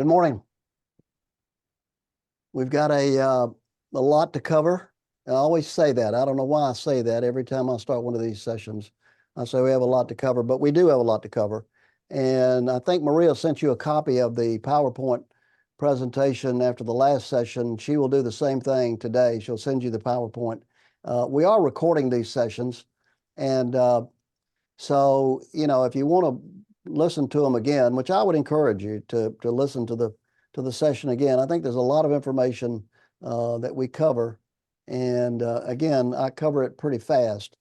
Good morning. We've got a lot to cover. I always say that. I don't know why I say that every time I start one of these sessions. I say we have a lot to cover, but we do have a lot to cover. And I think Maria sent you a copy of the PowerPoint presentation after the last session. She will do the same thing today. She'll send you the PowerPoint. We are recording these sessions. And so, if you want to listen to them again, which I would encourage you to listen to the session again. I think there's a lot of information that we cover. And again, I cover it pretty fast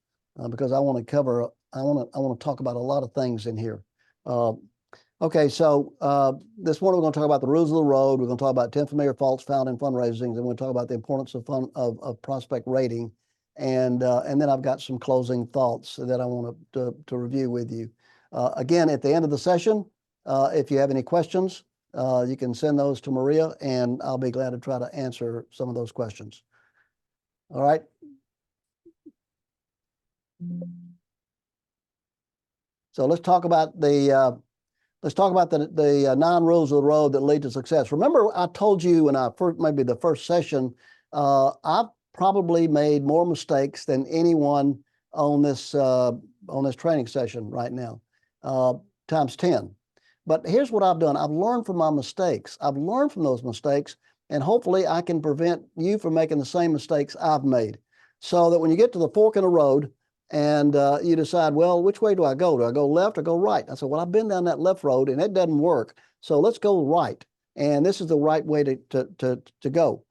because I want to talk about a lot of things in here. Okay, so this morning we're going to talk about the rules of the road. We're going to talk about 10 familiar faults found in fundraising. And we're going to talk about the importance of prospect rating. And then I've got some closing thoughts that I want to review with you. Again, at the end of the session, if you have any questions, you can send those to Maria, and I'll be glad to try to answer some of those questions. All right. So let's talk about the 9 rules of the road that lead to success. Remember, I told you in maybe the first session, I've probably made more mistakes than anyone on this training session right now, times 10. But here's what I've done. I've learned from my mistakes. I've learned from those mistakes, and hopefully I can prevent you from making the same mistakes I've made. So that when you get to the fork in the road and you decide, well, which way do I go? Do I go left or go right? I said, well, I've been down that left road and it doesn't work. So let's go right. And this is the right way to go.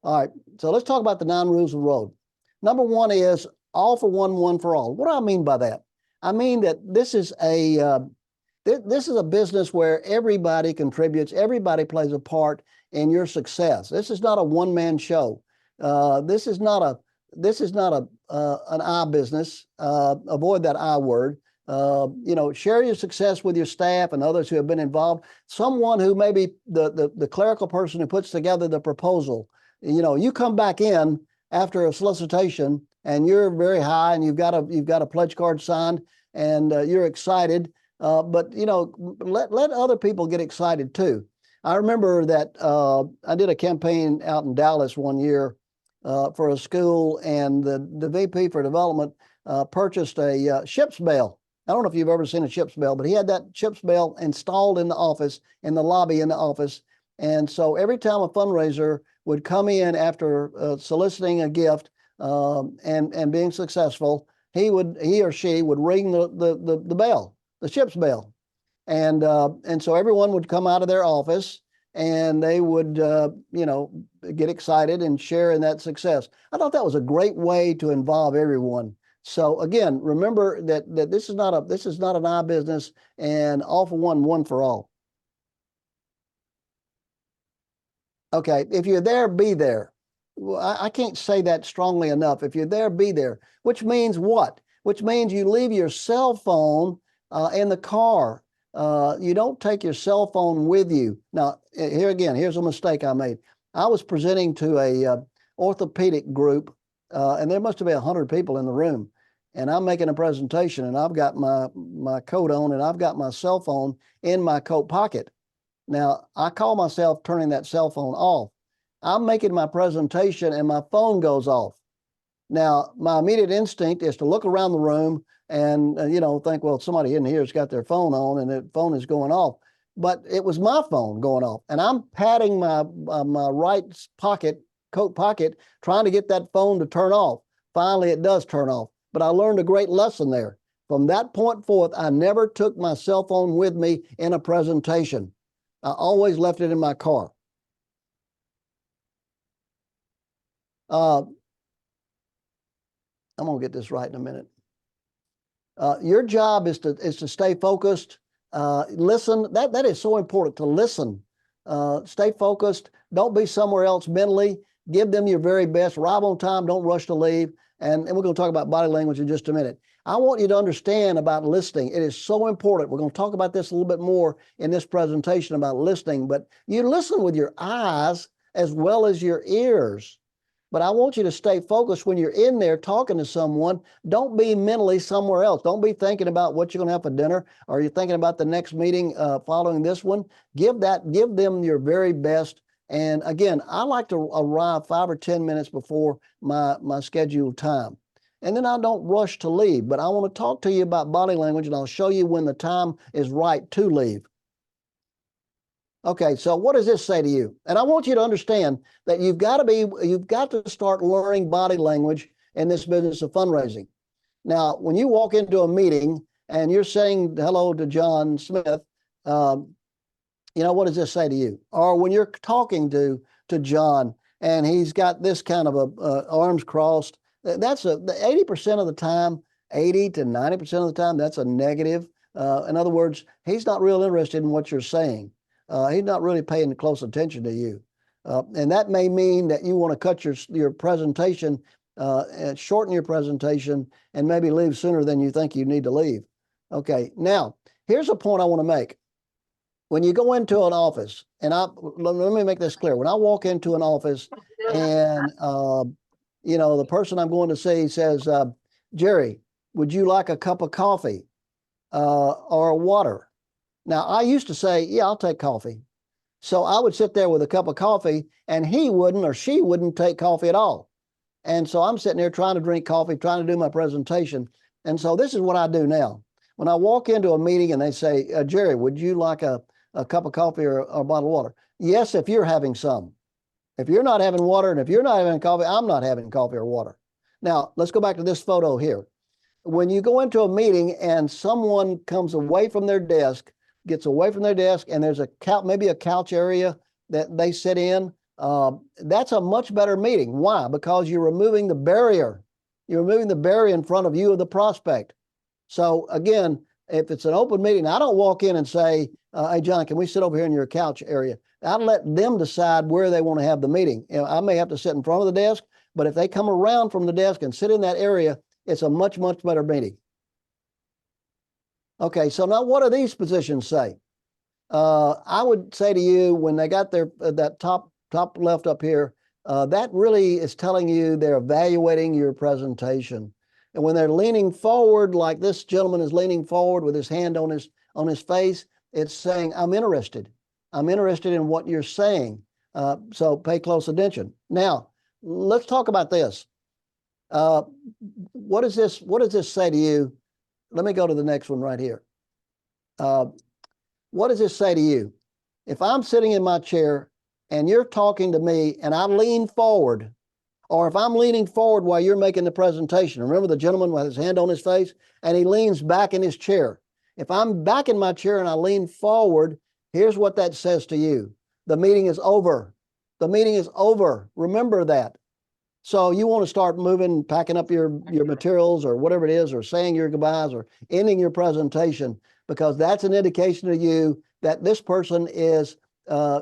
All right, so let's talk about the 9 rules of the road. Number 1 is all for one, one for all. What do I mean by that? I mean that this is a business where everybody contributes, everybody plays a part in your success. This is not a one-man show. This is not an I business. Avoid that I word. Share your success with your staff and others who have been involved. Someone who may be the clerical person who puts together the proposal. You come back in after a solicitation and you're very high and you've got a pledge card signed and you're excited. But let other people get excited too. I remember that I did a campaign out in Dallas one year for a school, and the VP for development purchased a ship's bell. I don't know if you've ever seen a ship's bell, but he had that ship's bell installed in the office, in the lobby in the office. And so every time a fundraiser would come in after soliciting a gift and being successful, he or she would ring the bell, the ship's bell. And so everyone would come out of their office and they would, get excited and share in that success. I thought that was a great way to involve everyone. So again, remember that this is not an I business, and all for one, one for all. Okay, if you're there, be there. Well, I can't say that strongly enough. If you're there, be there. Which means what? Which means you leave your cell phone in the car. You don't take your cell phone with you. Now, here's a mistake I made. I was presenting to a orthopedic group, and there must have been 100 people in the room. And I'm making a presentation, and I've got my coat on, and I've got my cell phone in my coat pocket. Now, I call myself turning that cell phone off. I'm making my presentation, and my phone goes off. Now, my immediate instinct is to look around the room and think, well, somebody in here has got their phone on and the phone is going off. But it was my phone going off, and I'm patting my right coat pocket, trying to get that phone to turn off. Finally, it does turn off. But I learned a great lesson there. From that point forth, I never took my cell phone with me in a presentation. I always left it in my car. I'm going to get this right in a minute. Your job is to stay focused. Listen. That is so important, to listen. Stay focused. Don't be somewhere else mentally. Give them your very best. Arrive on time. Don't rush to leave. And we're going to talk about body language in just a minute. I want you to understand about listening. It is so important. We're going to talk about this a little bit more in this presentation about listening. But you listen with your eyes as well as your ears. But I want you to stay focused when you're in there talking to someone. Don't be mentally somewhere else. Don't be thinking about what you're going to have for dinner, or you're thinking about the next meeting following this one. Give them your very best. And again, I like to arrive 5 or 10 minutes before my scheduled time. And then I don't rush to leave, but I want to talk to you about body language, and I'll show you when the time is right to leave. Okay, so what does this say to you? And I want you to understand that you've got to start learning body language in this business of fundraising. Now, when you walk into a meeting and you're saying hello to John Smith, what does this say to you? Or when you're talking to John and he's got this kind of arms crossed, that's 80% of the time, 80 to 90% of the time, that's a negative. In other words, he's not real interested in what you're saying. He's not really paying close attention to you. And that may mean that you want to cut your presentation, and shorten your presentation, and maybe leave sooner than you think you need to leave. Okay, now, here's a point I want to make. When you go into an office, and let me make this clear. When I walk into an office and, the person I'm going to see says, Jerry, would you like a cup of coffee or water? Now, I used to say, yeah, I'll take coffee. So I would sit there with a cup of coffee, and he wouldn't or she wouldn't take coffee at all. And so I'm sitting there trying to drink coffee, trying to do my presentation. And so this is what I do now. When I walk into a meeting and they say, Jerry, would you like a cup of coffee or a bottle of water? Yes, if you're having some. If you're not having water and if you're not having coffee, I'm not having coffee or water. Now, let's go back to this photo here. When you go into a meeting and someone comes away from their desk, gets away from their desk, and there's maybe a couch area that they sit in, that's a much better meeting. Why? Because you're removing the barrier. You're removing the barrier in front of you of the prospect. So again, if it's an open meeting, I don't walk in and say, hey, John, can we sit over here in your couch area? I'll let them decide where they want to have the meeting. I may have to sit in front of the desk, but if they come around from the desk and sit in that area, it's a much, much better meeting. Okay, so now what do these positions say? I would say to you, when they got that top left up here, that really is telling you they're evaluating your presentation. And when they're leaning forward, like this gentleman is leaning forward with his hand on his face, it's saying, I'm interested. I'm interested in what you're saying. So pay close attention. Now, let's talk about this. What does this say to you? Let me go to the next one right here. What does this say to you? If I'm sitting in my chair and you're talking to me and I lean forward, or if I'm leaning forward while you're making the presentation, remember the gentleman with his hand on his face and he leans back in his chair. If I'm back in my chair and I lean forward, here's what that says to you. The meeting is over. The meeting is over. Remember that. So you want to start moving, packing up your materials or whatever it is, or saying your goodbyes or ending your presentation, because that's an indication to you that this person is,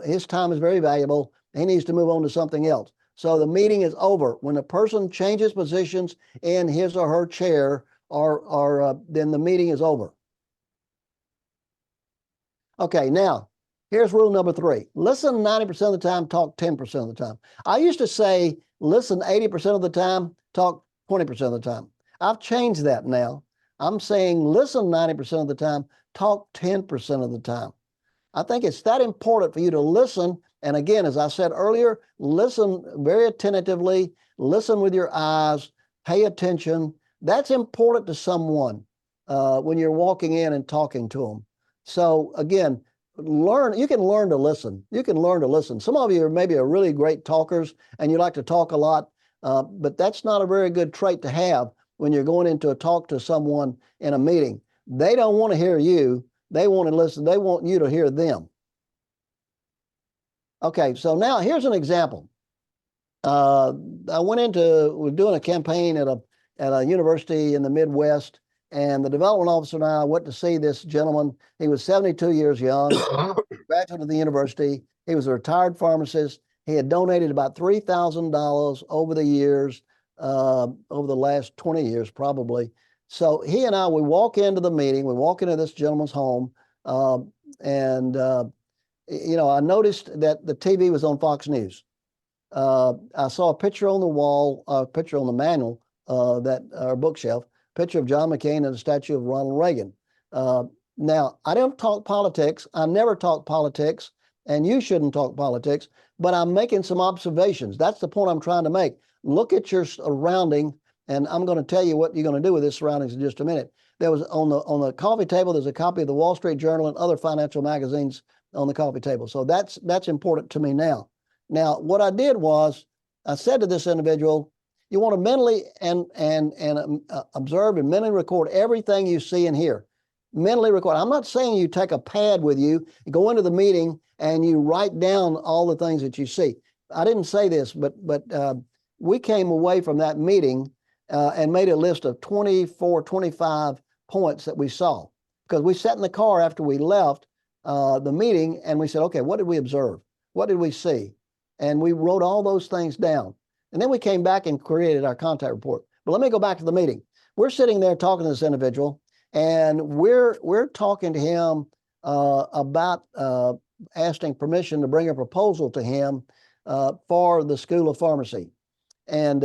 his time is very valuable. He needs to move on to something else. So the meeting is over. When a person changes positions in his or her chair, then the meeting is over. Okay, now, here's rule number 3. Listen 90% of the time, talk 10% of the time. I used to say, listen 80% of the time, talk 20% of the time. I've changed that now. I'm saying listen 90% of the time, talk 10% of the time. I think it's that important for you to listen. And again, as I said earlier, listen very attentively, listen with your eyes, pay attention. That's important to someone when you're walking in and talking to them. So again, you can learn to listen. You can learn to listen. Some of you are maybe really great talkers and you like to talk a lot, but that's not a very good trait to have when you're going into a talk to someone in a meeting. They don't want to hear you. They want to listen. They want you to hear them. Okay, so now here's an example. We're doing a campaign at a university in the Midwest, and the development officer and I went to see this gentleman. He was 72 years young, graduate of the university. He was a retired pharmacist. He had donated about $3,000 over the years, over the last 20 years probably. So he and I, we walk into the meeting, we walk into this gentleman's home, I noticed that the TV was on Fox News. I saw a picture on the wall, a picture on the manual, bookshelf, picture of John McCain and a statue of Ronald Reagan. Now, I don't talk politics. I never talk politics, and you shouldn't talk politics, but I'm making some observations. That's the point I'm trying to make. Look at your surrounding, and I'm going to tell you what you're going to do with this surroundings in just a minute. There was on the coffee table, there's a copy of the Wall Street Journal and other financial magazines on the coffee table. So that's important to me now. Now, what I did was I said to this individual, you want to mentally and observe and mentally record everything you see and hear. Mentally record. I'm not saying you take a pad with you, go into the meeting, and you write down all the things that you see. I didn't say this, but we came away from that meeting and made a list of 24, 25 points that we saw. Because we sat in the car after we left the meeting and we said, okay, what did we observe? What did we see? And we wrote all those things down. And then we came back and created our contact report. But let me go back to the meeting. We're sitting there talking to this individual, and we're talking to him about asking permission to bring a proposal to him for the School of Pharmacy. And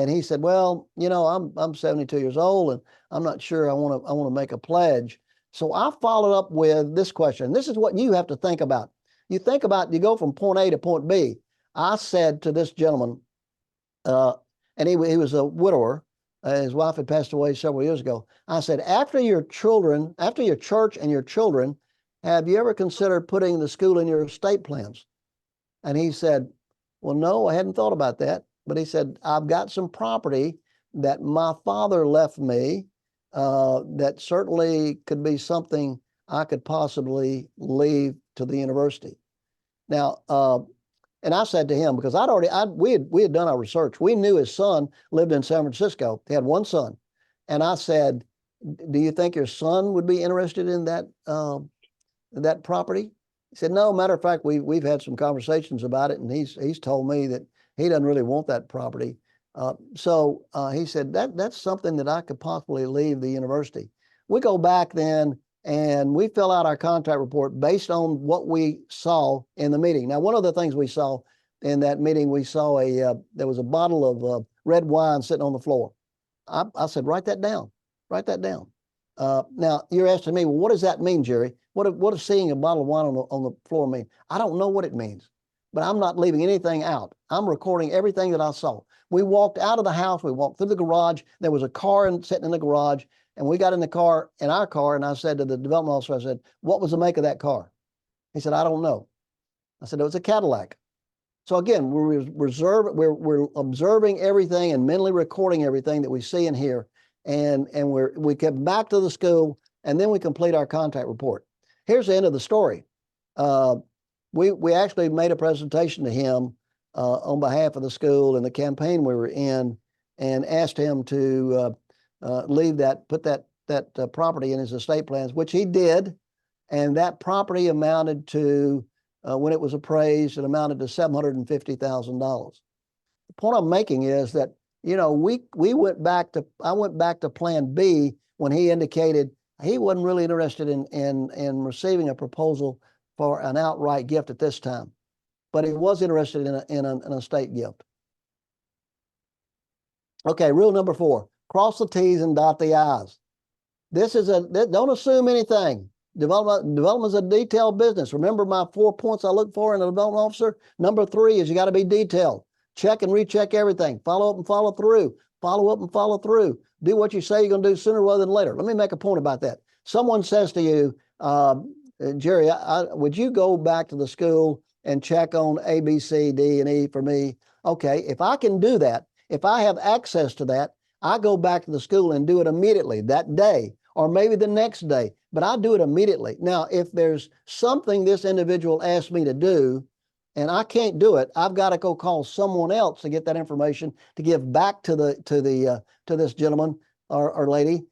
he said, well, you know, I'm 72 years old and I'm not sure I want to make a pledge. So I followed up with this question. This is what you have to think about. You think about, you go from point A to point B. I said to this gentleman, and he was a widower. His wife had passed away several years ago. I said, after your church and your children, have you ever considered putting the school in your estate plans? And he said, well, no, I hadn't thought about that. But he said, I've got some property that my father left me that certainly could be something I could possibly leave to the university. Now, and I said to him, because we had done our research. We knew his son lived in San Francisco. He had one son. And I said, do you think your son would be interested in that property? He said, no, matter of fact, we've had some conversations about it, and he's told me that he doesn't really want that property. So he said, that's something that I could possibly leave the university. We go back then and we fill out our contact report based on what we saw in the meeting. Now, one of the things we saw in that meeting, we saw there was a bottle of red wine sitting on the floor. I said, write that down. Write that down. Now, you're asking me, well, what does that mean, Jerry? What does seeing a bottle of wine on the floor mean? I don't know what it means, but I'm not leaving anything out. I'm recording everything that I saw. We walked out of the house. We walked through the garage. There was a car sitting in the garage, and we got in our car, and I said to the development officer, I said, what was the make of that car? He said, I don't know. I said, it was a Cadillac. So again, we're observing everything and mentally recording everything that we see and hear. And we get back to the school, and then we complete our contact report. Here's the end of the story. We actually made a presentation to him on behalf of the school and the campaign we were in, and asked him to put that property in his estate plans, which he did. And that property amounted to, when it was appraised, it amounted to $750,000. The point I'm making is that, you know, I went back to plan B when he indicated he wasn't really interested in receiving a proposal for an outright gift at this time, but he was interested in an estate gift. Okay, rule number 4, cross the T's and dot the I's. Don't assume anything. Development is a detailed business. Remember my 4 points I look for in a development officer? Number 3 is you got to be detailed. Check and recheck everything. Follow up and follow through. Follow up and follow through. Do what you say you're going to do sooner rather than later. Let me make a point about that. Someone says to you, Jerry, would you go back to the school and check on A, B, C, D, and E for me? Okay, if I can do that, if I have access to that, I go back to the school and do it immediately that day, or maybe the next day, but I do it immediately. Now, if there's something this individual asked me to do and I can't do it, I've got to go call someone else to get that information to give back to this gentleman or lady.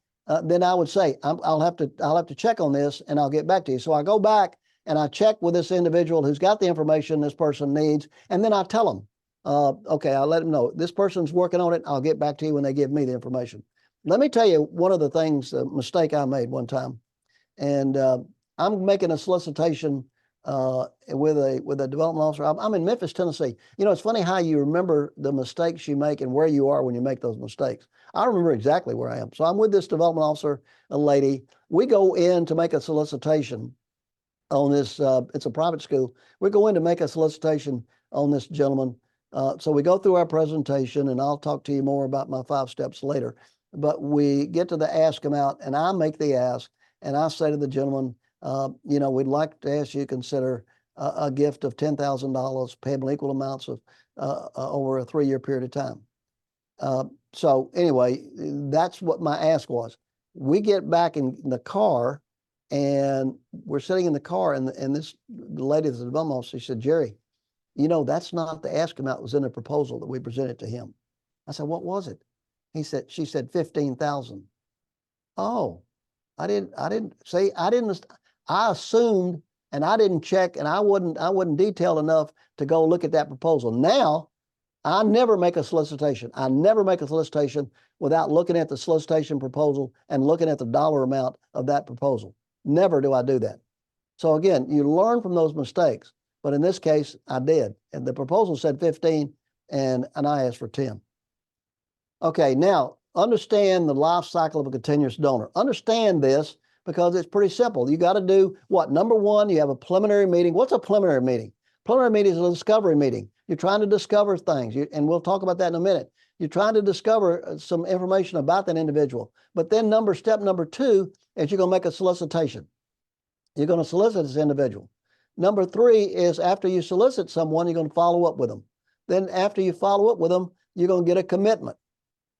Then I would say, I'll have to check on this and I'll get back to you. So I go back and I check with this individual who's got the information this person needs, and then I tell them, okay, I'll let them know this person's working on it. I'll get back to you when they give me the information. Let me tell you one of the things, a mistake I made one time, and I'm making a solicitation with a development officer. I'm in Memphis, Tennessee. You know, it's funny how you remember the mistakes you make and where you are when you make those mistakes. I remember exactly where I am. So I'm with this development officer, a lady. We go in to make a solicitation on this. It's a private school. We go in to make a solicitation on this gentleman. So we go through our presentation, and I'll talk to you more about my 5 steps later. But we get to the ask amount, and I make the ask, and I say to the gentleman, you know, we'd like to ask you to consider a gift of $10,000 payable equal amounts of over a 3-year period of time. So anyway, that's what my ask was. We get back in the car, and we're sitting in the car, and this lady that's the development officer, she said, Jerry, you know, that's not the ask amount that was in the proposal that we presented to him. I said, what was it? She said 15,000. Oh, I assumed, and I didn't check, and I wasn't detailed enough to go look at that proposal. Now, I never make a solicitation. I never make a solicitation without looking at the solicitation proposal and looking at the dollar amount of that proposal. Never do I do that. So again, you learn from those mistakes, but in this case, I did. And the proposal said 15, and I asked for 10. Okay, now understand the life cycle of a continuous donor. Understand this because it's pretty simple. You got to do what? Number one, you have a preliminary meeting. What's a preliminary meeting? Preliminary meeting is a discovery meeting. You're trying to discover things, and we'll talk about that in a minute. You're trying to discover some information about that individual. But then step number 2 is you're going to make a solicitation. You're going to solicit this individual. Number 3 is after you solicit someone, you're going to follow up with them. Then after you follow up with them, you're going to get a commitment.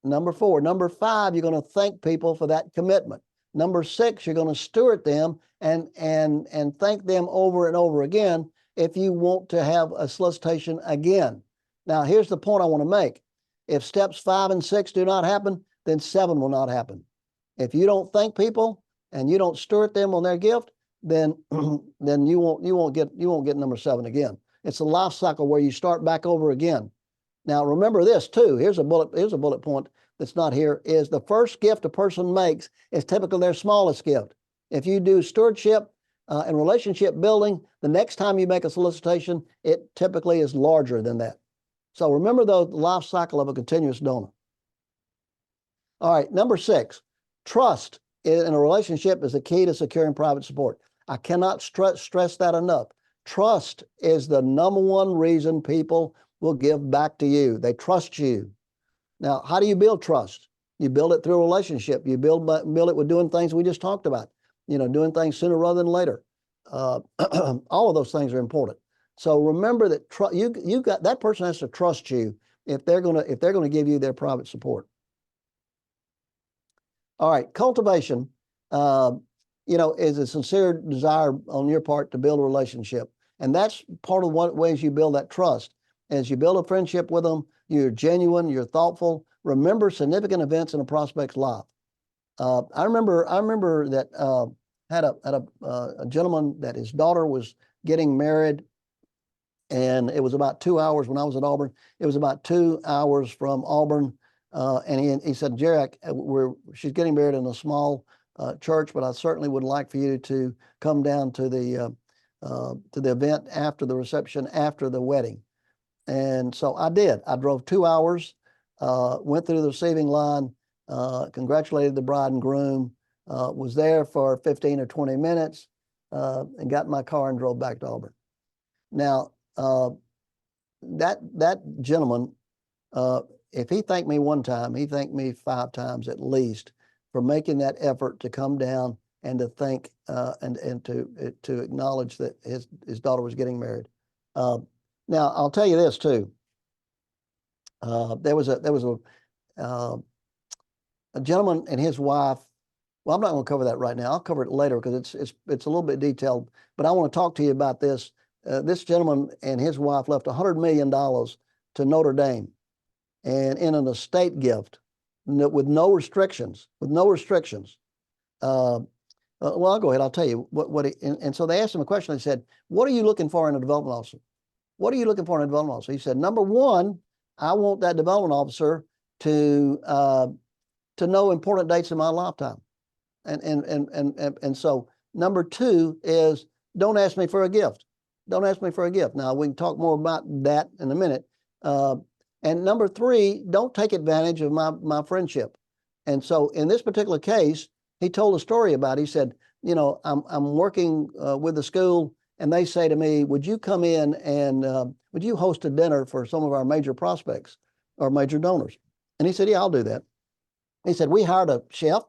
Number 4. Number 5, you're going to thank people for that commitment. Number 6, you're going to steward them and thank them over and over again if you want to have a solicitation again. Now, here's the point I want to make. If steps 5 and 6 do not happen, then 7 will not happen. If you don't thank people and you don't steward them on their gift, then you won't get number 7 again. It's a life cycle where you start back over again. Now, remember this too. Here's a bullet point that's not here, is the first gift a person makes is typically their smallest gift. If you do stewardship and relationship building, the next time you make a solicitation, it typically is larger than that. So remember the life cycle of a continuous donor. All right, number 6, trust in a relationship is the key to securing private support. I cannot stress that enough. Trust is the number 1 reason people will give back to you. They trust you. Now, how do you build trust? You build it through a relationship. You build it with doing things we just talked about. You know, doing things sooner rather than later. All of those things are important. So remember that you got that person has to trust you if they're gonna give you their private support. All right, cultivation, you know, is a sincere desire on your part to build a relationship, and that's part of what ways you build that trust. As you build a friendship with them, you're genuine, you're thoughtful. Remember significant events in a prospect's life. I remember that had a gentleman that his daughter was getting married, and it was about 2 hours when I was at Auburn. It was about 2 hours from Auburn, and he said, Jerry, she's getting married in a small church, but I certainly would like for you to come down to the event after the reception, after the wedding. And so I did. I drove 2 hours, went through the receiving line, congratulated the bride and groom, was there for 15 or 20 minutes, and got in my car and drove back to Auburn. Now, that gentleman, if he thanked me one time, he thanked me 5 times at least for making that effort to come down and to thank and to acknowledge that his daughter was getting married. Now, I'll tell you this too. There was a gentleman and his wife. Well, I'm not going to cover that right now. I'll cover it later because it's a little bit detailed. But I want to talk to you about this. This gentleman and his wife left $100 million to Notre Dame, and in an estate gift, with no restrictions. Well, I'll go ahead. I'll tell you and so they asked him a question. They said, "What are you looking for in a development officer? What are you looking for in a development officer?" He said, "Number 1, I want that development officer to know important dates in my lifetime, and so number 2 is don't ask me for a gift. Don't ask me for a gift. Now, we can talk more about that in a minute. And number three, don't take advantage of my friendship. And so in this particular case, he told a story about it. He said, you know, I'm working with the school, and they say to me, would you come in and would you host a dinner for some of our major prospects or major donors? And he said, yeah, I'll do that. He said, we hired a chef.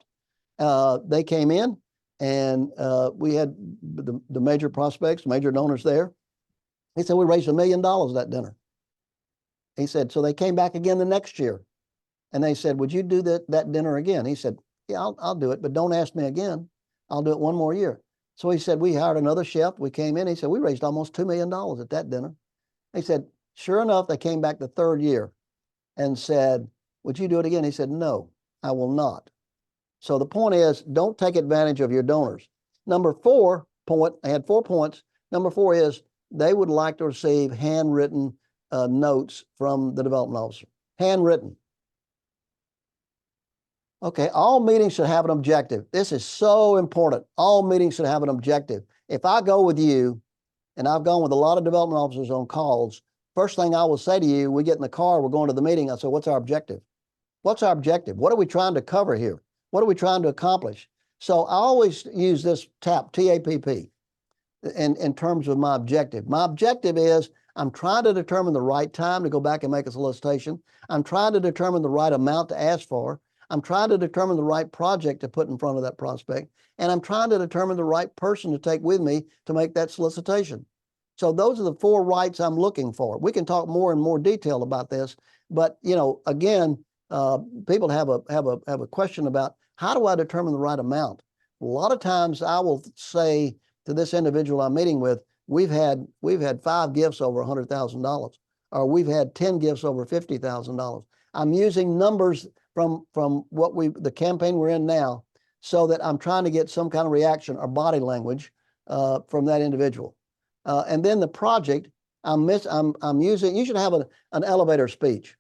They came in, and we had the major prospects, major donors there. He said, we raised $1 million at that dinner. He said, so they came back again the next year, and they said, would you do that dinner again? He said, yeah, I'll do it, but don't ask me again. I'll do it one more year. So he said, we hired another chef. We came in. He said, we raised almost $2 million at that dinner. He said, sure enough, they came back the third year and said, would you do it again? He said, no, I will not. So the point is, don't take advantage of your donors. Number 4 point, I had 4 points. Number 4 is they would like to receive handwritten notes from the development officer. Handwritten. Okay, all meetings should have an objective. This is so important. All meetings should have an objective. If I go with you, and I've gone with a lot of development officers on calls, first thing I will say to you, we get in the car, we're going to the meeting, I say, what's our objective? What's our objective? What are we trying to cover here? What are we trying to accomplish? So I always use this TAP, T-A-P-P, in terms of my objective. My objective is I'm trying to determine the right time to go back and make a solicitation. I'm trying to determine the right amount to ask for. I'm trying to determine the right project to put in front of that prospect. And I'm trying to determine the right person to take with me to make that solicitation. So those are the 4 rights I'm looking for. We can talk more in more detail about this, but you know, again, people have a question about how do I determine the right amount? A lot of times I will say to this individual I'm meeting with, we've had 5 gifts over $100,000, or we've had 10 gifts over $50,000. I'm using numbers from the campaign we're in now, so that I'm trying to get some kind of reaction or body language from that individual. And then the project, I'm using. You should have an elevator speech.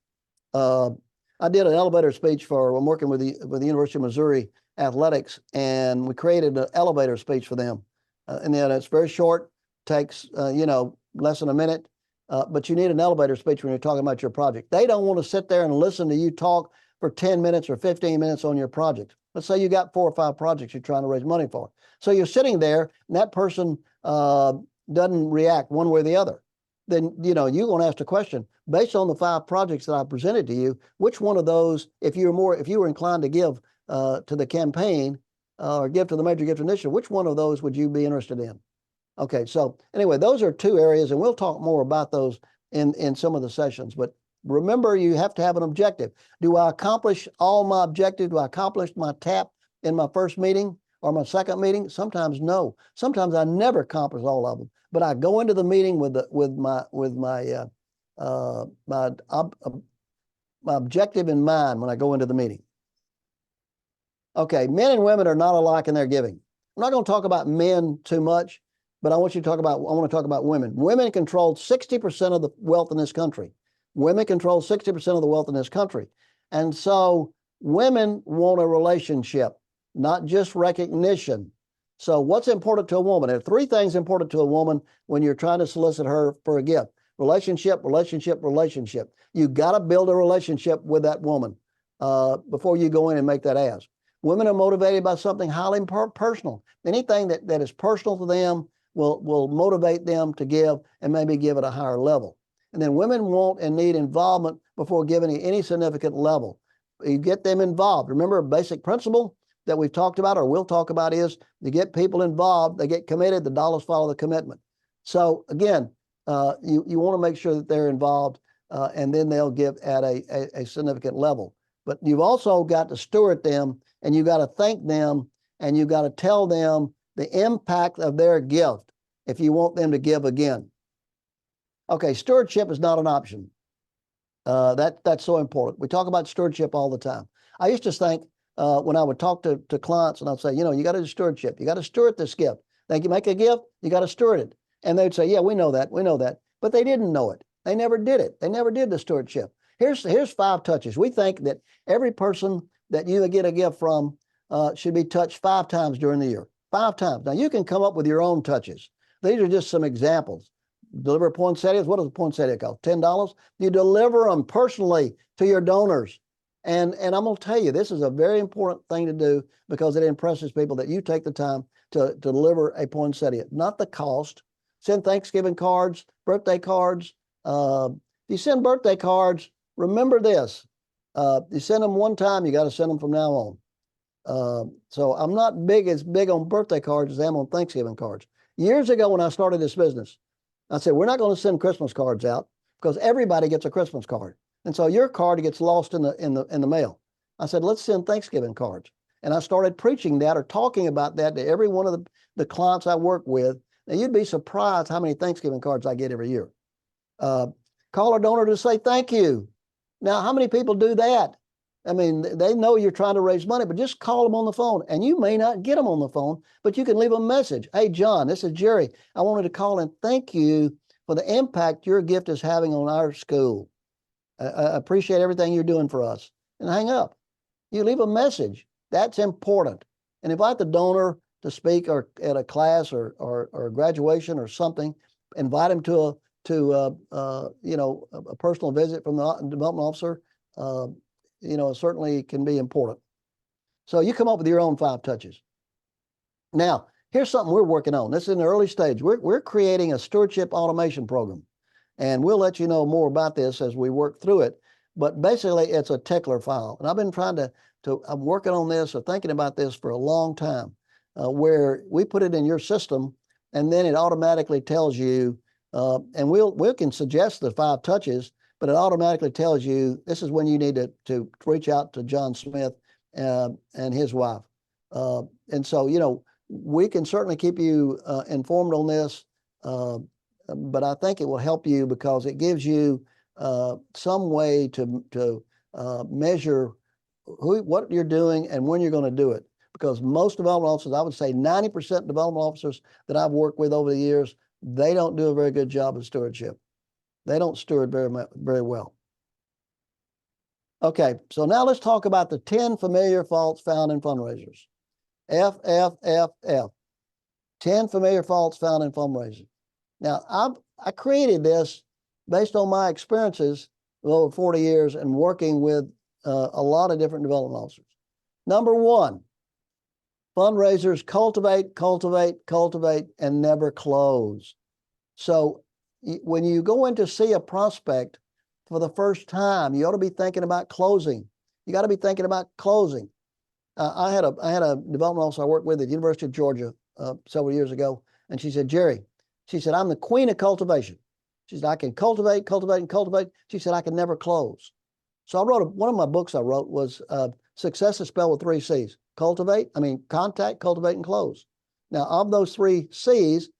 I did an elevator speech I'm working with the University of Missouri Athletics, and we created an elevator speech for them. And then it's very short, takes less than a minute, but you need an elevator speech when you're talking about your project. They don't want to sit there and listen to you talk for 10 minutes or 15 minutes on your project. Let's say you got 4 or 5 projects you're trying to raise money for. So you're sitting there, and that person doesn't react one way or the other. Then you're going to ask the question, based on the 5 projects that I presented to you, which one of those, if you were inclined to give to the campaign or give to the major gift initiative, which one of those would you be interested in? Okay, so anyway, those are 2 areas, and we'll talk more about those in some of the sessions. But remember, you have to have an objective. Do I accomplish all my objectives? Do I accomplish my TAP in my first meeting or my second meeting? Sometimes no. Sometimes I never accomplish all of them. But I go into the meeting with my objective in mind when I go into the meeting. Okay, men and women are not alike in their giving. I'm not going to talk about men too much, but I want to talk about women. Women control 60% of the wealth in this country. Women control 60% of the wealth in this country. And so women want a relationship, not just recognition. So what's important to a woman? There are 3 things important to a woman when you're trying to solicit her for a gift. Relationship, relationship, relationship. You got to build a relationship with that woman before you go in and make that ask. Women are motivated by something highly personal. Anything that is personal to them will motivate them to give, and maybe give at a higher level. And then women want and need involvement before giving at any significant level. You get them involved. Remember, a basic principle that we've talked about or will talk about is to get people involved, they get committed, the dollars follow the commitment. So again, you want to make sure that they're involved, and then they'll give at a significant level. But you've also got to steward them, and you got to thank them, and you got to tell them the impact of their gift if you want them to give again. Okay, stewardship is not an option. That's so important. We talk about stewardship all the time. I used to think when I would talk to clients, and I'd say, you got to do stewardship. You got to steward this gift. They can make a gift, you got to steward it. And they'd say, yeah, we know that. But they didn't know it. They never did it. They never did the stewardship. Here's 5 touches. We think that every person that you get a gift from should be touched 5 times during the year. 5 times. Now, you can come up with your own touches. These are just some examples. deliver poinsettias. What does a poinsettia cost? $10. You deliver them personally to your donors. And I'm going to tell you, this is a very important thing to do because it impresses people that you take the time to deliver a poinsettia, not the cost. Send Thanksgiving cards, birthday cards. If you send birthday cards, remember this. You send them one time, you got to send them from now on. So I'm not as big on birthday cards as I am on Thanksgiving cards. Years ago when I started this business, I said, we're not going to send Christmas cards out because everybody gets a Christmas card. And so your card gets lost in the mail. I said, let's send Thanksgiving cards. And I started preaching that or talking about that to every one of the clients I work with. Now you'd be surprised how many Thanksgiving cards I get every year. Call a donor to say thank you. Now, how many people do that? I mean, they know you're trying to raise money, but just call them on the phone. And you may not get them on the phone, but you can leave a message. Hey, John, this is Jerry. I wanted to call and thank you for the impact your gift is having on our school. I appreciate everything you're doing for us. And hang up. You leave a message. That's important. And invite the donor to speak or at a class or a graduation or something. Invite him to a personal visit from the development officer. Certainly can be important. So you come up with your own 5 touches. Now, here's something we're working on. This is in the early stage. We're creating a stewardship automation program. And we'll let you know more about this as we work through it. But basically, it's a Tekler file. And I've been trying I'm working on this or thinking about this for a long time, where we put it in your system, and then it automatically tells you, and we can suggest the 5 touches, but it automatically tells you this is when you need to reach out to John Smith and his wife. And so, we can certainly keep you informed on this, but I think it will help you because it gives you some way to measure what you're doing and when you're going to do it. Because most development officers, I would say 90% development officers that I've worked with over the years, they don't do a very good job of stewardship. They don't steward very well. Okay, so now let's talk about the 10 familiar faults found in fundraisers. F. 10 familiar faults found in fundraisers. Now, I created this based on my experiences of over 40 years and working with a lot of different development officers. Number 1, fundraisers cultivate, and never close. So when you go in to see a prospect for the first time, you ought to be thinking about closing. You got to be thinking about closing. I had a development officer I worked with at the University of Georgia several years ago, and she said, Jerry, she said, I'm the queen of cultivation. She said, I can cultivate. She said, I can never close. So I wrote one of my books I wrote was Success is spelled with 3 C's. Contact, cultivate, and close. Now, of those 3 C's,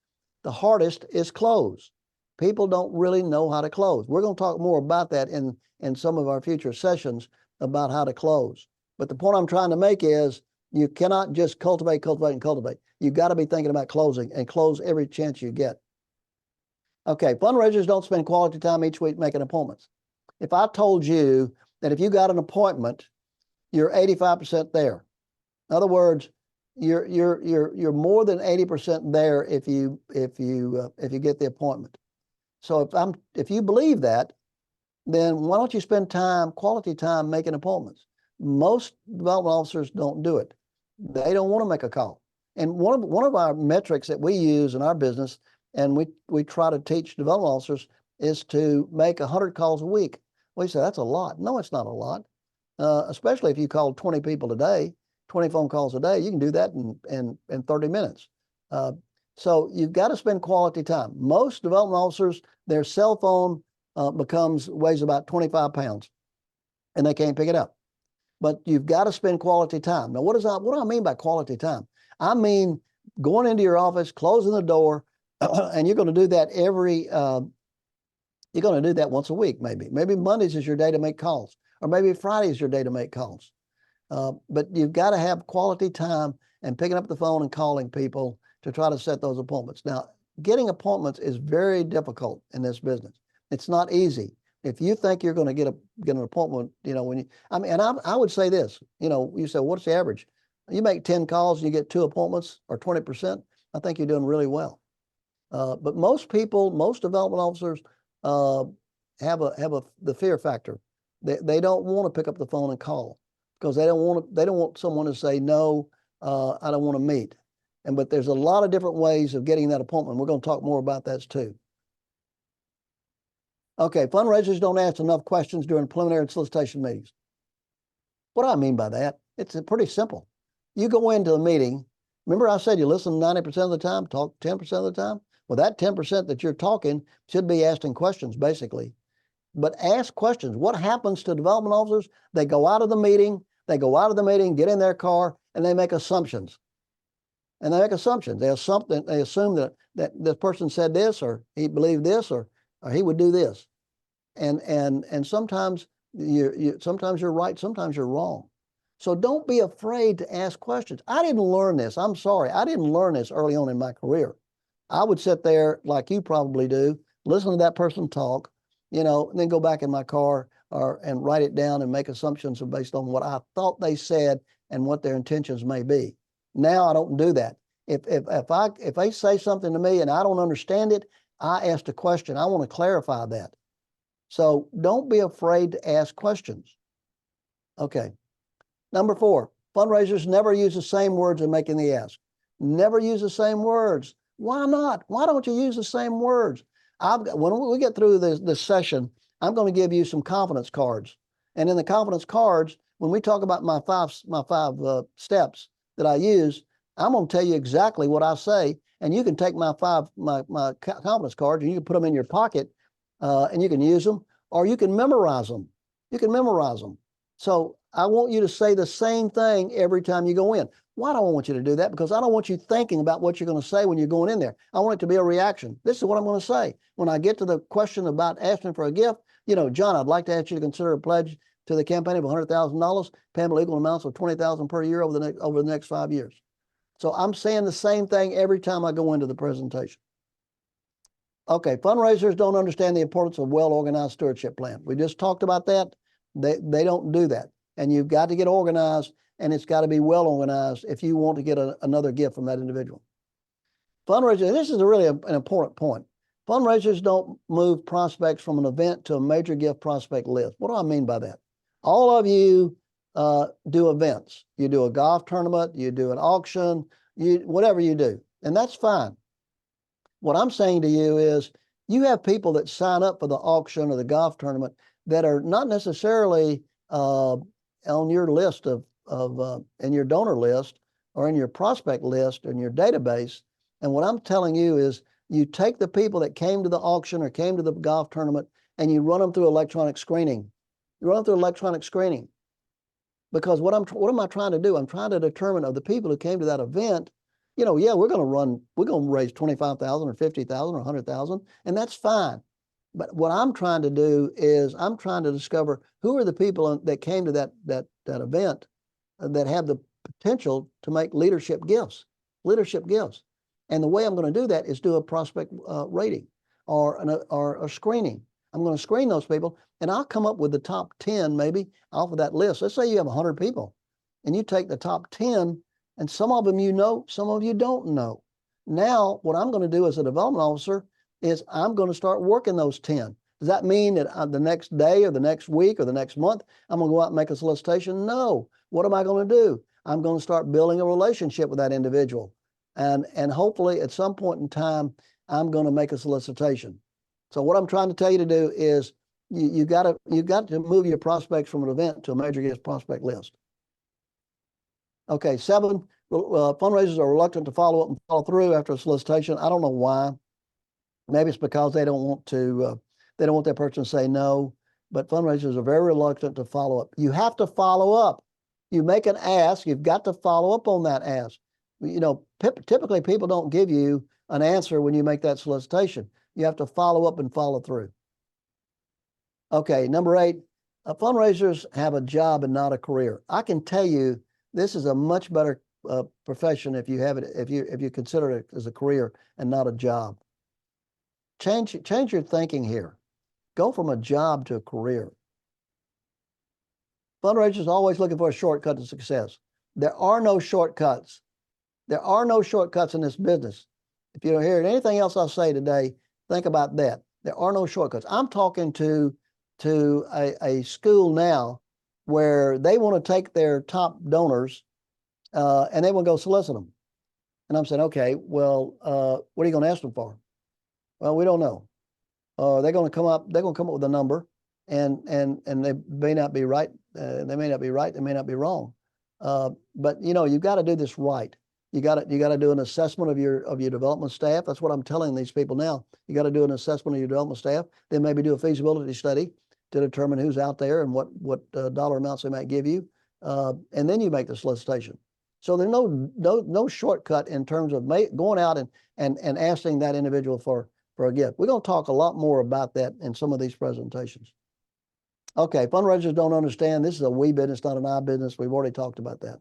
the hardest is close. People don't really know how to close. We're going to talk more about that in some of our future sessions about how to close. But the point I'm trying to make is you cannot just cultivate. You've got to be thinking about closing and close every chance you get. Okay, fundraisers don't spend quality time each week making appointments. If I told you that if you got an appointment, you're 85% there. In other words, you're more than 80% there if you get the appointment. So if you believe that, then why don't you spend quality time making appointments? Most development officers don't do it. They don't want to make a call. And one of our metrics that we use in our business, and we try to teach development officers, is to make 100 calls a week. We say that's a lot. No, it's not a lot. Especially if you call 20 people a day, 20 phone calls a day, you can do that in 30 minutes. So you've got to spend quality time. Most development officers, their cell phone weighs about 25 pounds, and they can't pick it up. But you've got to spend quality time. Now, what do I mean by quality time? I mean going into your office, closing the door, and you're going to do that you're going to do that once a week, maybe. Maybe Mondays is your day to make calls, or maybe Friday is your day to make calls. But you've got to have quality time and picking up the phone and calling people to try to set those appointments. Now, getting appointments is very difficult in this business. It's not easy. If you think you're going to get an appointment, I would say this, you say, what's the average? You make 10 calls and you get 2 appointments or 20%. I think you're doing really well. But most people, most development officers have the fear factor. They don't want to pick up the phone and call because they don't want someone to say, no, I don't want to meet. But there's a lot of different ways of getting that appointment. We're going to talk more about that too. Okay, fundraisers don't ask enough questions during preliminary and solicitation meetings. What do I mean by that? It's pretty simple. You go into a meeting, remember I said you listen 90% of the time, talk 10% of the time? Well, that 10% that you're talking should be asking questions, basically. But ask questions. What happens to development officers? They go out of the meeting, get in their car, and they make assumptions. They assume that this person said this, or he believed this, or he would do this. And sometimes sometimes you're right, sometimes you're wrong. So don't be afraid to ask questions. I didn't learn this. I'm sorry. I didn't learn this early on in my career. I would sit there like you probably do, listen to that person talk, and then go back in my car and write it down and make assumptions based on what I thought they said and what their intentions may be. Now I don't do that. If they say something to me and I don't understand it, I ask a question. I want to clarify that. So don't be afraid to ask questions. Okay. Number 4, fundraisers never use the same words in making the ask. Never use the same words. Why not? Why don't you use the same words? When we get through this session, I'm going to give you some confidence cards. And in the confidence cards, when we talk about my five steps that I use, I'm going to tell you exactly what I say. And you can take my confidence cards and you can put them in your pocket and you can use them, or you can memorize them. So I want you to say the same thing every time you go in. Why do I want you to do that? Because I don't want you thinking about what you're going to say when you're going in there. I want it to be a reaction. This is what I'm going to say. When I get to the question about asking for a gift, John, I'd like to ask you to consider a pledge to the campaign of $100,000, payable equal amounts of $20,000 per year over the next 5 years. So I'm saying the same thing every time I go into the presentation. Okay, fundraisers don't understand the importance of well-organized stewardship plan. We just talked about that. They don't do that. And you've got to get organized, and it's got to be well organized if you want to get another gift from that individual. Fundraisers, this is really an important point. Fundraisers don't move prospects from an event to a major gift prospect list. What do I mean by that? All of you do events. You do a golf tournament, you do an auction, whatever you do, and that's fine. What I'm saying to you is you have people that sign up for the auction or the golf tournament that are not necessarily on your list in your donor list or in your prospect list or in your database. And what I'm telling you is you take the people that came to the auction or came to the golf tournament and you run them through electronic screening. Because what am I trying to do? I'm trying to determine of the people who came to that event, we're going to raise 25,000 or 50,000 or 100,000, and that's fine. But what I'm trying to do is I'm trying to discover who are the people that came to that event that have the potential to make leadership gifts. And the way I'm going to do that is do a prospect rating or a screening. I'm going to screen those people, and I'll come up with the top 10 maybe off of that list. Let's say you have 100 people, and you take the top 10, and some of them some of you don't know. Now, what I'm going to do as a development officer is I'm going to start working those 10. Does that mean that the next day or the next week or the next month, I'm going to go out and make a solicitation? No. What am I going to do? I'm going to start building a relationship with that individual. And hopefully at some point in time, I'm going to make a solicitation. So what I'm trying to tell you to do is you got to move your prospects from an event to a major gift prospect list. Okay, 7, fundraisers are reluctant to follow up and follow through after a solicitation. I don't know why. Maybe it's because they don't want that person to say no, but fundraisers are very reluctant to follow up. You have to follow up. You make an ask, you've got to follow up on that ask. Typically people don't give you an answer when you make that solicitation. You have to follow up and follow through. Okay, number 8, fundraisers have a job and not a career. I can tell you this is a much better profession if you have it, if you consider it as a career and not a job. Change your thinking here. Go from a job to a career. Fundraisers are always looking for a shortcut to success. There are no shortcuts. There are no shortcuts in this business. If you don't hear anything else I say today, think about that. There are no shortcuts. I'm talking to a school now where they want to take their top donors and they want to go solicit them. And I'm saying, okay, well, what are you going to ask them for? Well, we don't know. They're going to come up with a number, and they may not be right. They may not be right. They may not be wrong. But you've got to do this right. You got to do an assessment of your development staff. That's what I'm telling these people now. You got to do an assessment of your development staff. Then maybe do a feasibility study to determine who's out there and what dollar amounts they might give you, and then you make the solicitation. So there's no shortcut in terms of going out and asking that individual for a gift. We're going to talk a lot more about that in some of these presentations. Okay, fundraisers don't understand. This is a we business, not an I business. We've already talked about that.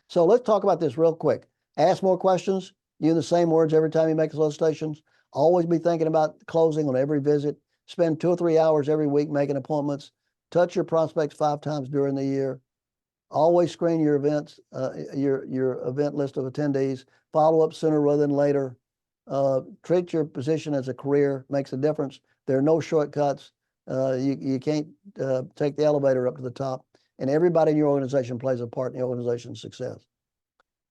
So let's talk about this real quick. Ask more questions. Use the same words every time you make solicitations. Always be thinking about closing on every visit. Spend 2 or 3 hours every week making appointments. Touch your prospects 5 times during the year. Always screen your events, your event list of attendees. Follow up sooner rather than later. Treat your position as a career. Makes a difference. There are no shortcuts. You can't take the elevator up to the top. And everybody in your organization plays a part in the organization's success.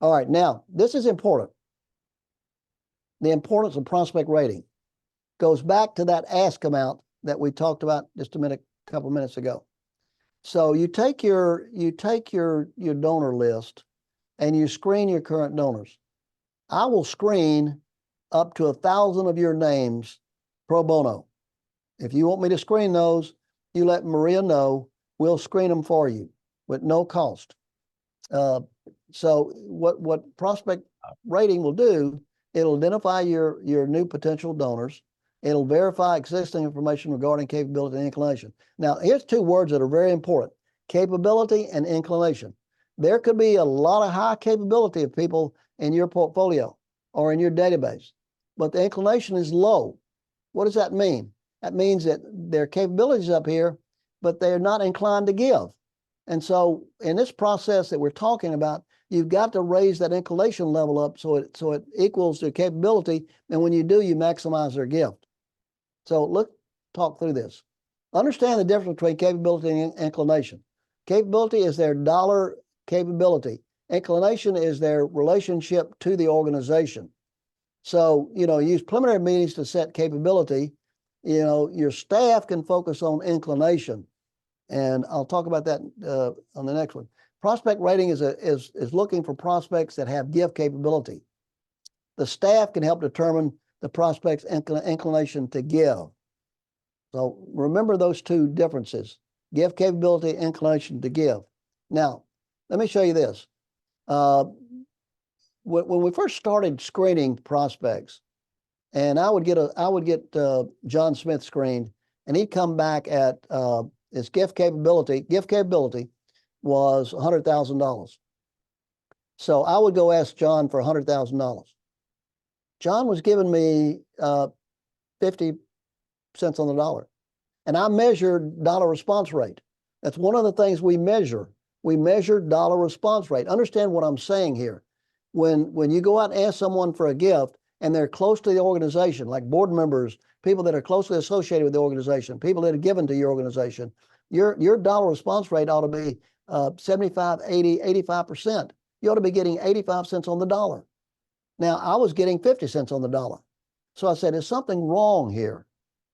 All right, now, this is important. The importance of prospect rating goes back to that ask amount that we talked about just a couple of minutes ago. So you take your donor list and you screen your current donors. I will screen up to 1,000 of your names pro bono. If you want me to screen those, you let Maria know. We'll screen them for you with no cost. So what prospect rating will do, it'll identify your new potential donors. It'll verify existing information regarding capability and inclination. Now, here's 2 words that are very important: capability and inclination. There could be a lot of high capability of people in your portfolio or in your database, but the inclination is low. What does that mean? That means that their capabilities up here, but they're not inclined to give. And so in this process that we're talking about, you've got to raise that inclination level up so it equals their capability. And when you do, you maximize their gift. So let's talk through this. Understand the difference between capability and inclination. Capability is their dollar capability. Inclination is their relationship to the organization. So, use preliminary meetings to set capability. Your staff can focus on inclination. And I'll talk about that on the next one. Prospect rating is looking for prospects that have gift capability. The staff can help determine the prospect's inclination to give. So remember those 2 differences: gift capability, inclination to give. Now, let me show you this. When we first started screening prospects, and I would get John Smith screened, and he'd come back at his gift capability was $100,000. So I would go ask John for $100,000. John was giving me 50 cents on the dollar. And I measured dollar response rate. That's one of the things we measure. We measure dollar response rate. Understand what I'm saying here. When you go out and ask someone for a gift and they're close to the organization, like board members, people that are closely associated with the organization, people that are given to your organization, your dollar response rate ought to be 75, 80, 85%. You ought to be getting 85 cents on the dollar. Now, I was getting 50 cents on the dollar. So I said, there's something wrong here.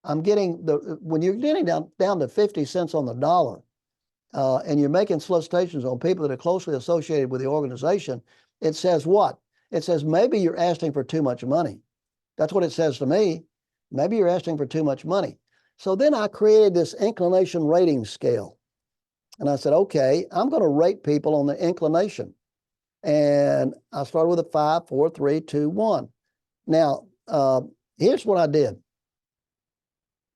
When you're getting down to 50 cents on the dollar, and you're making solicitations on people that are closely associated with the organization, it says what? It says maybe you're asking for too much money. That's what it says to me. Maybe you're asking for too much money. So then I created this inclination rating scale. And I said, okay, I'm going to rate people on the inclination. And I started with a 5, 4, 3, 2, 1. Now, here's what I did.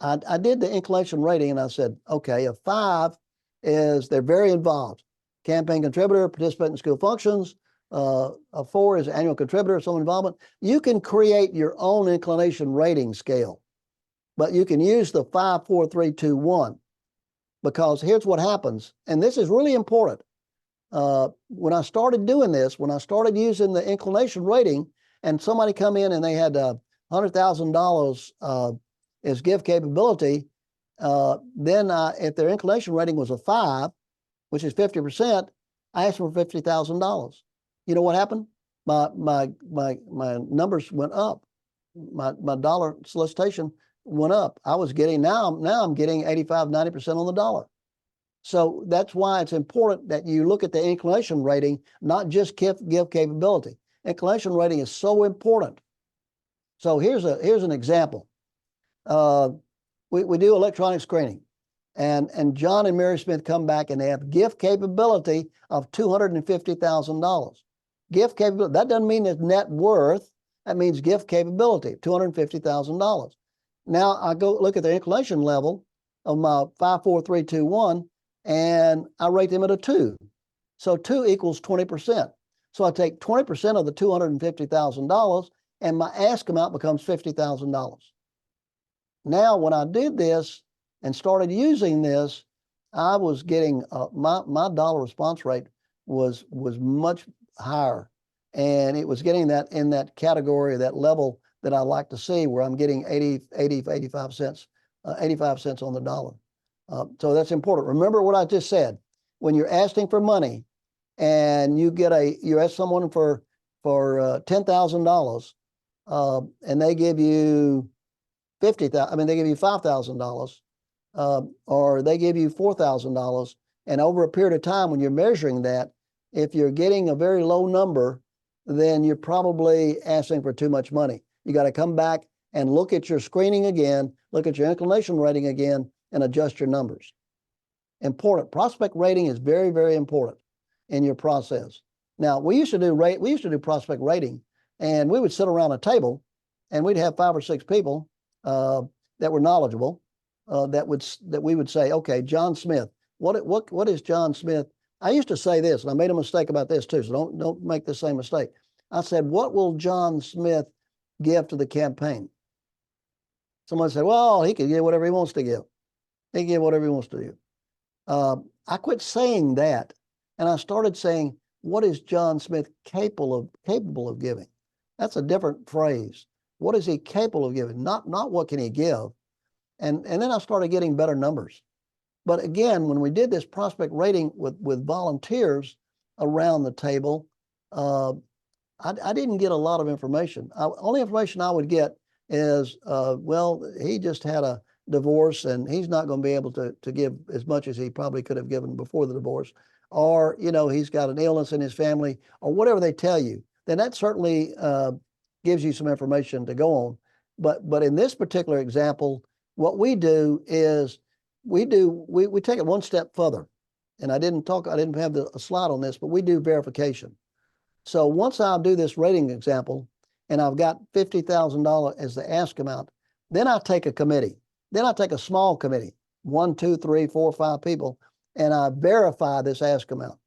I did the inclination rating, and I said, okay, a 5 is they're very involved. Campaign contributor, participate in school functions. A 4 is annual contributor, some involvement. You can create your own inclination rating scale, but you can use the 5, 4, 3, 2, 1, because here's what happens, and this is really important. When I started doing this, when I started using the inclination rating, and somebody come in and they had $100,000 as gift capability, then if their inclination rating was a 5, which is 50%, I asked them for $50,000. You know what happened? My numbers went up. My dollar solicitation went up. I was getting now I'm getting 85, 90% on the dollar. So that's why it's important that you look at the inclination rating, not just gift capability. Inclination rating is so important. So here's an example. We do electronic screening, and John and Mary Smith come back and they have gift capability of $250,000. Gift capability, that doesn't mean it's net worth. That means gift capability, $250,000. Now I go look at the inclination level of my 5, 4, 3, 2, 1, and I rate them at a 2. So 2 equals 20%. So I take 20% of the $250,000 and my ask amount becomes $50,000. Now, when I did this and started using this, I was getting my dollar response rate was much higher, and it was getting that in that category, that level that I like to see, where I'm getting 85 cents on the dollar. So that's important. Remember what I just said. When you're asking for money, and you ask someone for $10,000, and they give you they give you $5,000, or they give you $4,000, and over a period of time, when you're measuring that, if you're getting a very low number, then you're probably asking for too much money. You got to come back and look at your screening again, look at your inclination rating again, and adjust your numbers. Important. Prospect rating is very, very important in your process. Now, we used to do prospect rating, and we would sit around a table, and we'd have 5 or 6 people that were knowledgeable, that we would say, okay, John Smith, what is John Smith? I used to say this, and I made a mistake about this too, so don't make the same mistake. I said, what will John Smith give to the campaign? Someone said, well, he can give whatever he wants to give. He can give whatever he wants to give. I quit saying that, and I started saying, what is John Smith capable of giving? That's a different phrase. What is he capable of giving? Not what can he give. And then I started getting better numbers. But again, when we did this prospect rating with volunteers around the table, I didn't get a lot of information. Only information I would get is, well, he just had a divorce and he's not going to be able to give as much as he probably could have given before the divorce, or he's got an illness in his family, or whatever they tell you. Then that certainly gives you some information to go on. But in this particular example, what we do is we take it one step further. And I didn't have a slide on this, but we do verification. So once I do this rating example and I've got $50,000 as the ask amount, then I take a committee. Then I take a small committee, 1, 2, 3, 4, 5 people, and I verify this ask amount.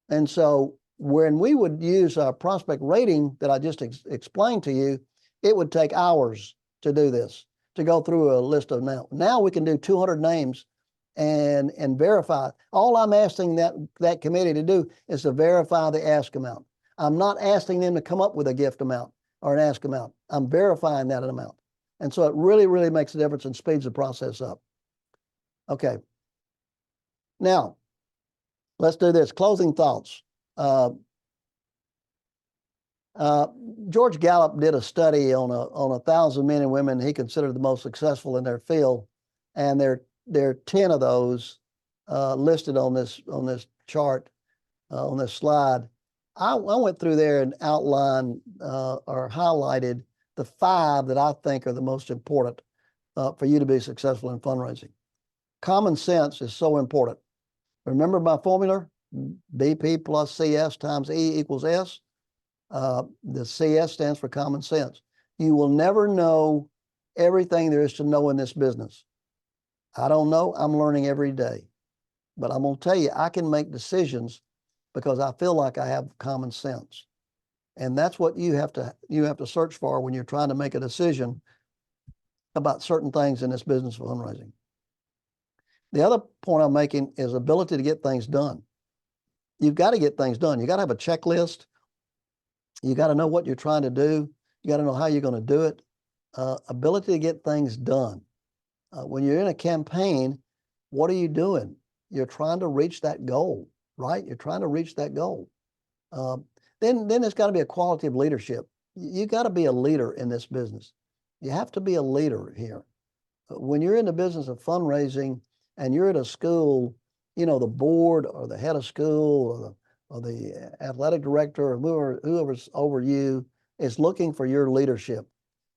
And so when we would use our prospect rating that I just explained to you, it would take hours to do this, to go through a list of names. Now we can do 200 names and verify. All I'm asking that committee to do is to verify the ask amount. I'm not asking them to come up with a gift amount or an ask amount. I'm verifying that amount. And so it really, really makes a difference and speeds the process up. Okay. Now, let's do this. Closing thoughts. George Gallup did a study on 1,000 men and women he considered the most successful in their field, and there are 10 of those listed on this chart, on this slide. I went through there and outlined or highlighted the 5 that I think are the most important for you to be successful in fundraising. Common sense is so important. Remember my formula? BP plus CS times E equals S. The CS stands for common sense. You will never know everything there is to know in this business. I don't know. I'm learning every day. But I'm going to tell you, I can make decisions because I feel like I have common sense. And that's what you have to search for when you're trying to make a decision about certain things in this business of fundraising. The other point I'm making is ability to get things done. You've got to get things done. You got to have a checklist. You got to know what you're trying to do. You got to know how you're going to do it. Ability to get things done. When you're in a campaign, what are you doing? You're trying to reach that goal, right? You're trying to reach that goal. Then there's got to be a quality of leadership. You got to be a leader in this business. You have to be a leader here. When you're in the business of fundraising and you're at a school, you know, the board or the head of school or the athletic director or whoever's over you is looking for your leadership,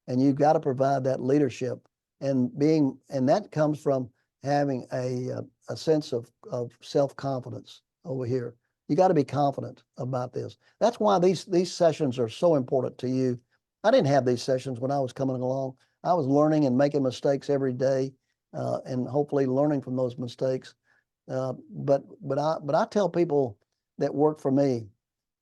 and you've got to provide that leadership, and that comes from having a sense of self-confidence over here. You got to be confident about this. That's why these sessions are so important to you. I didn't have these sessions when I was coming along. I was learning and making mistakes every day, and hopefully learning from those mistakes. But I tell people that work for me,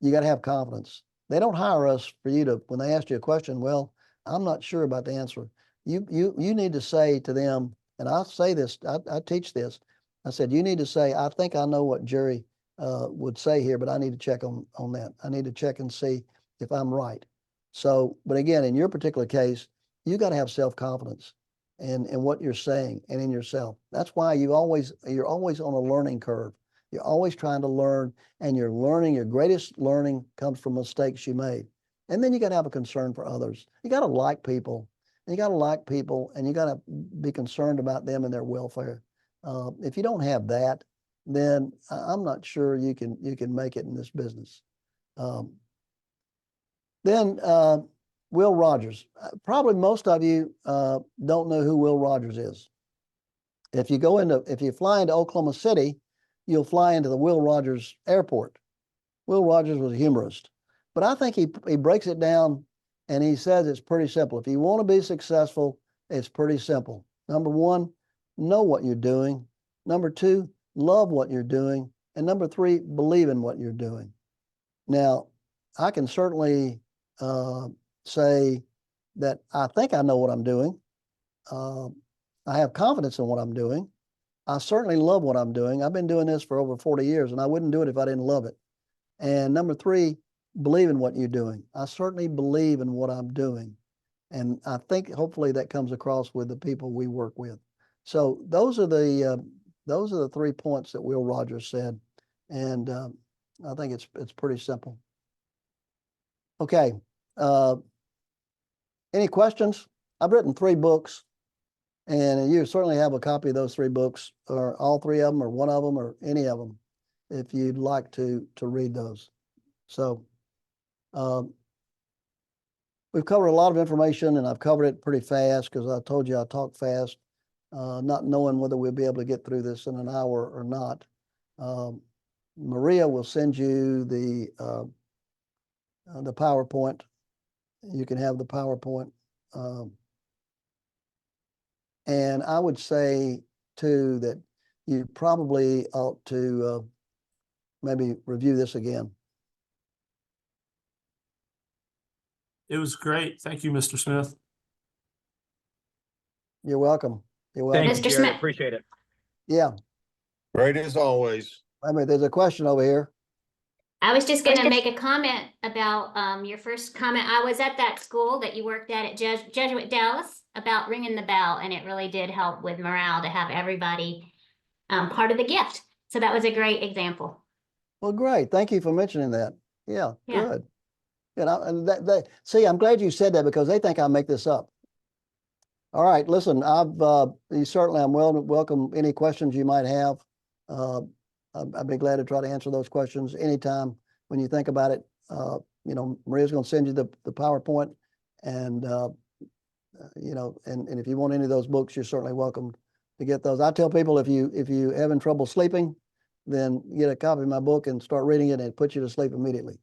you got to have confidence. They don't hire us for you to, when they ask you a question, well, I'm not sure about the answer. You need to say to them, and I say this, I teach this. I said, you need to say, I think I know what Jerry would say here, but I need to check on that. I need to check and see if I'm right. So, but again, in your particular case, you got to have self-confidence in what you're saying and in yourself. That's why you're always on a learning curve. You're always trying to learn, and you're learning. Your greatest learning comes from mistakes you made. And then you got to have a concern for others. You got to like people. And you got to like people, and you got to be concerned about them and their welfare. If you don't have that, then I'm not sure you can make it in this business. Then Will Rogers. Probably most of you don't know who Will Rogers is. If you fly into Oklahoma City, you'll fly into the Will Rogers Airport. Will Rogers was a humorist, but I think he breaks it down, and he says it's pretty simple. If you want to be successful, it's pretty simple. Number one, know what you're doing. Number two, love what you're doing. And number three, believe in what you're doing. Now, I can certainly say that I think I know what I'm doing. I have confidence in what I'm doing. I certainly love what I'm doing. I've been doing this for over 40 years, and I wouldn't do it if I didn't love it. And number three, believe in what you're doing. I certainly believe in what I'm doing. And I think hopefully that comes across with the people we work with. So those are the 3 points that Will Rogers said. And I think it's pretty simple. Okay. Any questions? I've written 3 books, and you certainly have a copy of those 3 books, or all 3 of them, or one of them, or any of them, if you'd like to read those. So we've covered a lot of information, and I've covered it pretty fast because I told you I talk fast, not knowing whether we'll be able to get through this in an hour or not. Maria will send you the PowerPoint. You can have the PowerPoint. And I would say, too, that you probably ought to maybe review this again. It was great. Thank you, Mr. Smith. You're welcome. You're welcome. Thank you, Mr. Jerry. Smith. Appreciate it. Yeah. Great as always. I mean, there's a question over here. I was just going to make a comment about your first comment. I was at that school that you worked at Jesuit Dallas about ringing the bell, and it really did help with morale to have everybody part of the gift. So that was a great example. Well, great. Thank you for mentioning that. Yeah, Yeah. good. And see, I'm glad you said that, because they think I make this up. All right, listen, I'm welcome any questions you might have. I'd be glad to try to answer those questions anytime when you think about it. Maria's going to send you the PowerPoint, and and if you want any of those books, you're certainly welcome to get those. I tell people, if you having trouble sleeping, then get a copy of my book and start reading it, and it puts you to sleep immediately.